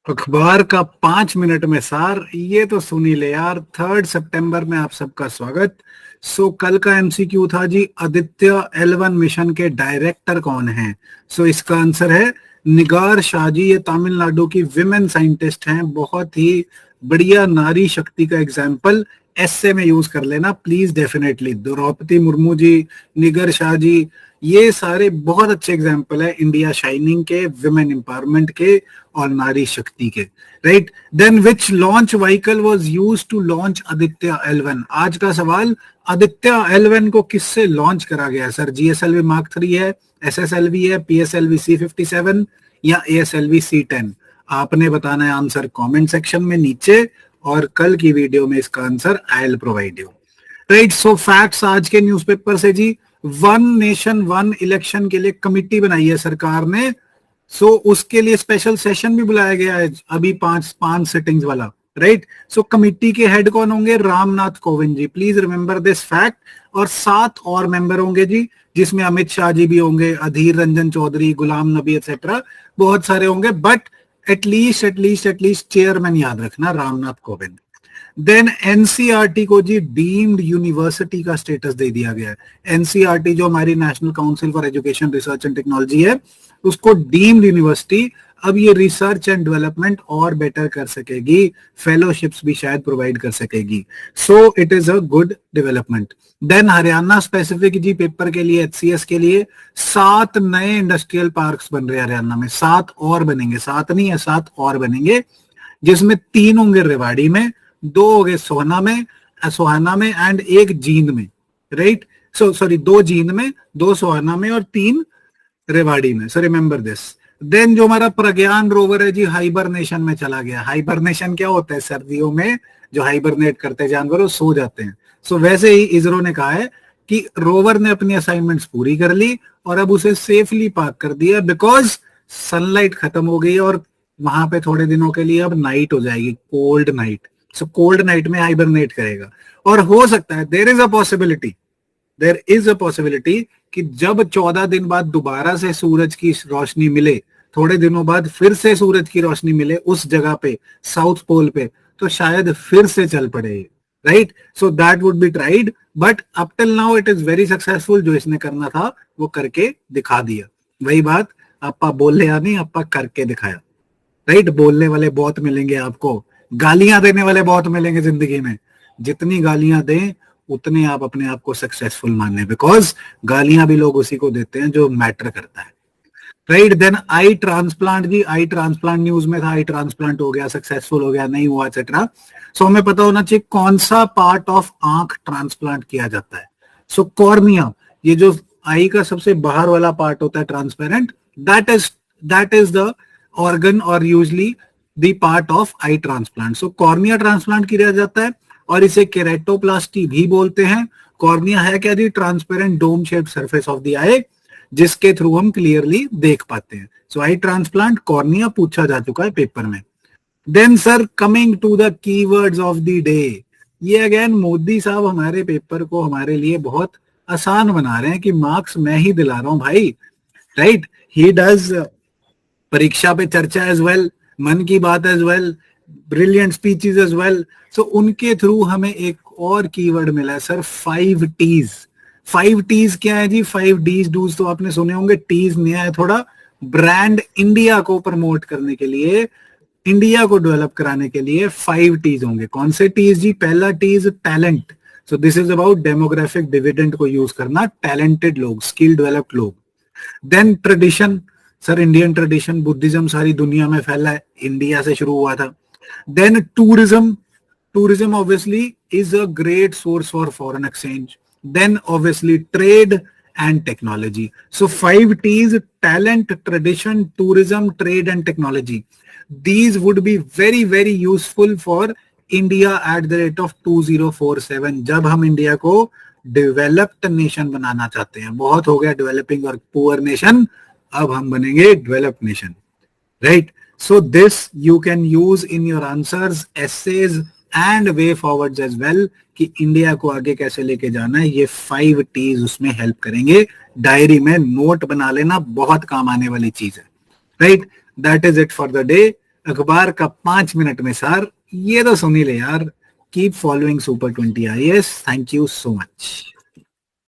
अखबार का 5 मिनट में सार, ये तो सुनी ले यार। 3 सितंबर में आप सबका स्वागत। कल का एमसीक्यू था जी, आदित्य L1 मिशन के डायरेक्टर कौन है? इसका आंसर है निगार शाह जी। ये तमिलनाडु की विमेन साइंटिस्ट हैं, बहुत ही बढ़िया नारी शक्ति का एग्जाम्पल एसए में यूज कर लेना प्लीज, डेफिनेटली। द्रौपदी मुर्मू जी, निगर शाह जी, ये सारे बहुत अच्छे एग्जाम्पल है इंडिया शाइनिंग के, विमेन एम्पावरमेंट के और नारी शक्ति के। Right, then which launch vehicle was used to launch Aditya L1? आज का सवाल, आदित्य L1 को किससे लॉन्च करा गया सर? GSLV Mark 3 है, SSLV है, PSLV C57 या ASLV C10? आपने बताना है आंसर कमेंट सेक्शन में नीचे, और कल की वीडियो में इसका answer I will provide you. Right, facts आज के न्यूज़पेपर से जी। वन नेशन वन इलेक्शन के लिए कमिटी बनाई है सरकार ने। उसके लिए स्पेशल सेशन भी बुलाया गया है अभी, पांच सिटिंग्स वाला। राइट, कमिटी के हेड कौन होंगे? Ramnath Kovind ji, please remember this fact. और 7 और मेंबर होंगे जी, जिसमें अमित शाह जी भी होंगे, अधीर रंजन चौधरी, गुलाम नबी एक्सेट्रा, बहुत सारे होंगे। बट एटलीस्ट चेयरमैन याद रखना, रामनाथ कोविंद। देन एनसीईआरटी को जी डीम्ड यूनिवर्सिटी का स्टेटस दे दिया गया है। एनसीईआरटी जो हमारी national council for education research and technology है, उसको डीम्ड यूनिवर्सिटी। अब ये रिसर्च एंड डेवलपमेंट और बेटर कर सकेगी, फेलोशिप्स भी शायद प्रोवाइड कर सकेगी। It is a good development. Then Haryana specific जी पेपर के लिए, HCS के लिए 7 नए इंडस्ट्रियल पार्क्स बन रहे हैं हरियाणा में। 7 और बनेंगे, 7 नहीं है, 7 और बनेंगे, जिसमें 3 होंगे रेवाड़ी में, 2 हो गए सोहाना में एंड 1 जींद में। राइट, 2 जींद में, 2 सोहाना में और 3 रेवाड़ी में। Remember this. देन जो हमारा प्रज्ञान रोवर है जी, हाइबरनेशन में चला गया। हाइबरनेशन क्या होता है? सर्दियों में जो हाइबरनेट करते जानवर वो सो जाते हैं। वैसे ही इसरो ने कहा है कि रोवर ने अपनी असाइनमेंट्स पूरी कर ली और अब उसे सेफली पार्क कर दिया, बिकॉज सनलाइट खत्म हो गई और वहां पे थोड़े दिनों के लिए अब नाइट हो जाएगी, कोल्ड नाइट। कोल्ड नाइट में हाइबरनेट करेगा। और हो सकता है, देयर इज अ पॉसिबिलिटी कि जब 14 दिन बाद दोबारा से सूरज की रोशनी मिले, थोड़े दिनों बाद फिर से सूरज की रोशनी मिले उस जगह पे, साउथ पोल पे, तो शायद फिर से चल पड़े। Right, that would be tried, but up till now it is very successful. जो इसने करना था वो करके दिखा दिया। वही बात, आपा बोले या नहीं, आपा करके दिखाया। राइट, बोलने वाले बहुत मिलेंगे आपको, गालियां देने वाले बहुत मिलेंगे जिंदगी में। जितनी गालियां दें उतने आप अपने आप को सक्सेसफुल माने, बिकॉज गालियां भी लोग उसी को देते हैं जो मैटर करता है। राइट, देन आई ट्रांसप्लांट जी, आई ट्रांसप्लांट न्यूज में था, आई ट्रांसप्लांट हो गया, सक्सेसफुल हो गया, नहीं हुआ एक्सेट्रा। हमें पता होना चाहिए कौन सा पार्ट ऑफ आंख ट्रांसप्लांट किया जाता है। कॉर्निया, ये जो आई का सबसे बाहर वाला पार्ट होता है transparent, that is the organ और usually the part of eye transplant. Cornea transplant किया जाता है और इसे केरेटोप्लास्टी भी बोलते हैं। कॉर्निया है क्या जी? Transparent dome shaped surface of the eye, जिसके थ्रू हम क्लियरली देख पाते हैं। आई ट्रांसप्लांट, कॉर्निया पूछा जा चुका है पेपर में। Then sir, coming to the keywords of the day. ये अगेन मोदी साहब हमारे पेपर को हमारे लिए बहुत आसान बना रहे हैं कि मार्क्स मैं ही दिला रहा हूं भाई। राइट, ही डज परीक्षा पे चर्चा as well, Mann Ki Baat as well, brilliant speeches as well. उनके थ्रू हमें एक और कीवर्ड मिला है सर, 5 T's। 5 T's क्या है जी? 5 D's डूज तो आपने सुने होंगे, T's नया है थोड़ा। ब्रांड इंडिया को प्रमोट करने के लिए, इंडिया को डेवलप कराने के लिए 5 T's होंगे। कौन से T's जी? पहला T is talent. This is about demographic dividend को यूज करना, टैलेंटेड लोग, स्किल डेवलप्ड लोग। Then tradition, sir Indian tradition, Buddhism सारी दुनिया में फैला है, इंडिया से शुरू हुआ था। Then tourism obviously is a great source for foreign exchange. Then obviously trade and technology. 5 T's: talent, tradition, tourism, trade and technology. These would be very very useful for India at the rate of 2047, जब हम India को developed nation बनाना चाहते हैं। बहुत हो गया developing और poor nation, अब हम बनेंगे developed nation. Right, this you can use in your answers, essays and way forwards as well, कि इंडिया को आगे कैसे लेके जाना है। ये 5 T's उसमें हेल्प करेंगे। डायरी में नोट बना लेना, बहुत काम आने वाली चीज है। Right, that is it for the day. अखबार का 5 मिनट में सर, ये तो सुन ही ले यार। Keep following super 20 IAS। Thank you so much.